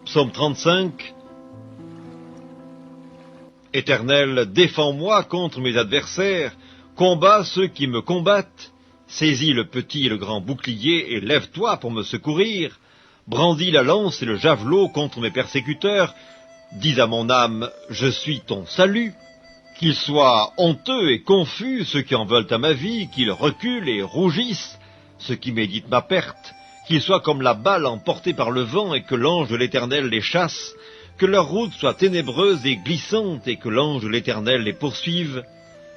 Psaume 35. Éternel, défends-moi contre mes adversaires, combats ceux qui me combattent. Saisis le petit et le grand bouclier et lève-toi pour me secourir. Brandis la lance et le javelot contre mes persécuteurs. Dis à mon âme, je suis ton salut. Qu'ils soient honteux et confus ceux qui en veulent à ma vie, qu'ils reculent et rougissent ceux qui méditent ma perte. Qu'ils soient comme la balle emportée par le vent et que l'ange de l'Éternel les chasse. Que leur route soit ténébreuse et glissante et que l'ange de l'Éternel les poursuive.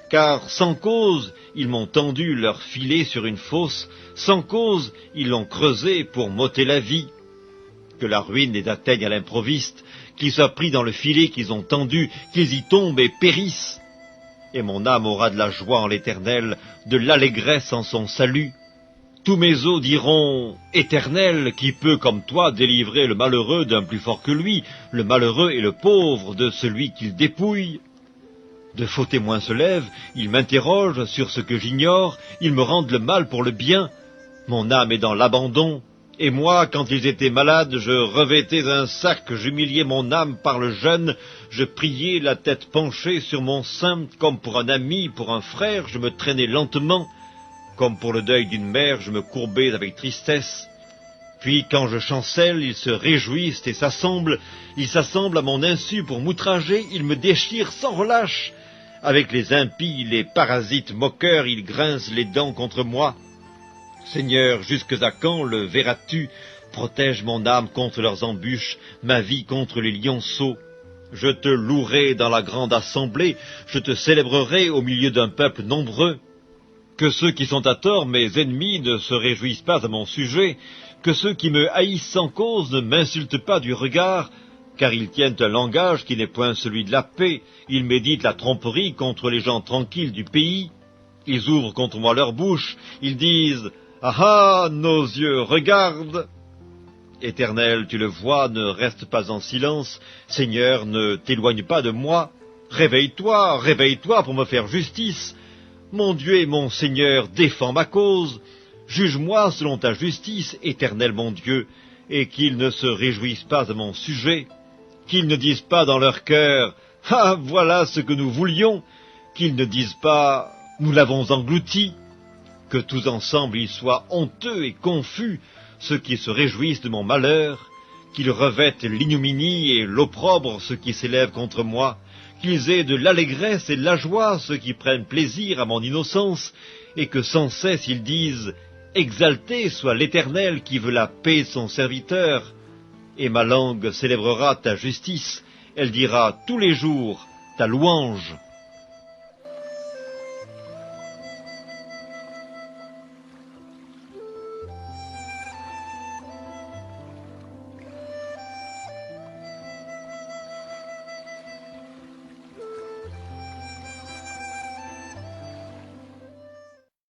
Car sans cause, ils m'ont tendu leur filet sur une fosse, sans cause, ils l'ont creusé pour m'ôter la vie. Que la ruine les atteigne à l'improviste, qu'ils soient pris dans le filet qu'ils ont tendu, qu'ils y tombent et périssent. Et mon âme aura de la joie en l'Éternel, de l'allégresse en son salut. Tous mes os diront, Éternel, qui peut comme toi délivrer le malheureux d'un plus fort que lui, le malheureux et le pauvre de celui qu'il dépouille. De faux témoins se lèvent, ils m'interrogent sur ce que j'ignore, ils me rendent le mal pour le bien. Mon âme est dans l'abandon, et moi, quand ils étaient malades, je revêtais un sac, j'humiliais mon âme par le jeûne, je priais la tête penchée sur mon sein, comme pour un ami, pour un frère, je me traînais lentement. Comme pour le deuil d'une mère, je me courbais avec tristesse. Puis, quand je chancelle, ils se réjouissent et s'assemblent. Ils s'assemblent à mon insu pour m'outrager. Ils me déchirent sans relâche. Avec les impies, les parasites moqueurs, ils grincent les dents contre moi. Seigneur, jusque à quand le verras-tu? Protège mon âme contre leurs embûches, ma vie contre les lionceaux. Je te louerai dans la grande assemblée. Je te célébrerai au milieu d'un peuple nombreux. Que ceux qui sont à tort, mes ennemis, ne se réjouissent pas à mon sujet, que ceux qui me haïssent sans cause ne m'insultent pas du regard, car ils tiennent un langage qui n'est point celui de la paix, ils méditent la tromperie contre les gens tranquilles du pays, ils ouvrent contre moi leur bouche, ils disent « Ah ah, nos yeux regardent !» Éternel, tu le vois, ne reste pas en silence, Seigneur, ne t'éloigne pas de moi, réveille-toi, réveille-toi pour me faire justice. Mon Dieu et mon Seigneur, défends ma cause. Juge-moi selon ta justice, Éternel mon Dieu, et qu'ils ne se réjouissent pas à mon sujet, qu'ils ne disent pas dans leur cœur « Ah, voilà ce que nous voulions », qu'ils ne disent pas « Nous l'avons englouti », que tous ensemble ils soient honteux et confus, ceux qui se réjouissent de mon malheur, qu'ils revêtent l'ignominie et l'opprobre ceux qui s'élèvent contre moi, qu'ils aient de l'allégresse et de la joie ceux qui prennent plaisir à mon innocence, et que sans cesse ils disent « Exalté soit l'Éternel qui veut la paix de son serviteur ». Et ma langue célébrera ta justice, elle dira tous les jours ta louange.